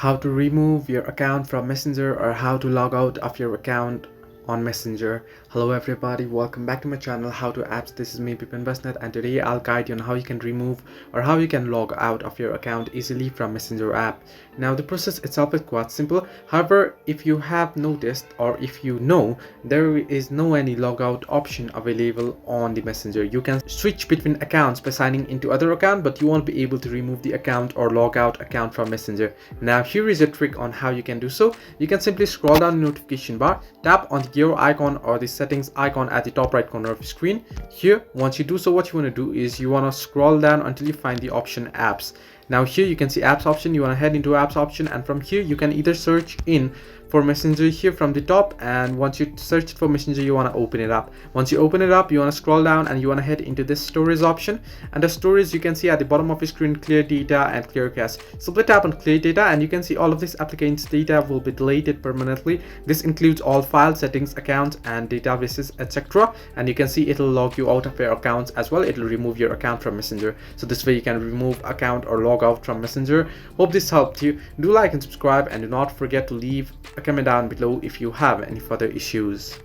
how to remove your account from Messenger or how to log out of your account on Messenger. Hello everybody, welcome back to my channel How to Apps. This is me Bipin Basnet, and today I'll guide you on how you can remove or how you can log out of your account easily from Messenger app. Now the process itself is quite simple. However, if you have noticed or if you know, there is no any logout option available on the Messenger. You can switch between accounts by signing into other account, but you won't be able to remove the account or log out account from Messenger. Now here is a trick on how you can do so. You can simply scroll down the notification bar, tap on the gear icon or the settings icon at the top right corner of the screen. Here, once you do so, what you want to do is you want to scroll down until you find the option apps. Now here you can see apps option. You want to head into apps option, and from here you can either search in for Messenger here from the top, and once you search for Messenger you want to open it up. Once you open it up, you want to scroll down and you want to head into this storage option, and the storage you can see at the bottom of the screen, clear data and clear cache. Simply tap on clear data and you can see all of this applicant's data will be deleted permanently. This includes all file settings, accounts and databases, etc. And you can see it'll log you out of your accounts as well. It'll remove your account from Messenger. So this way you can remove account or log out from Messenger. Hope this helped you. Do like and subscribe, and do not forget to leave a comment down below if you have any further issues.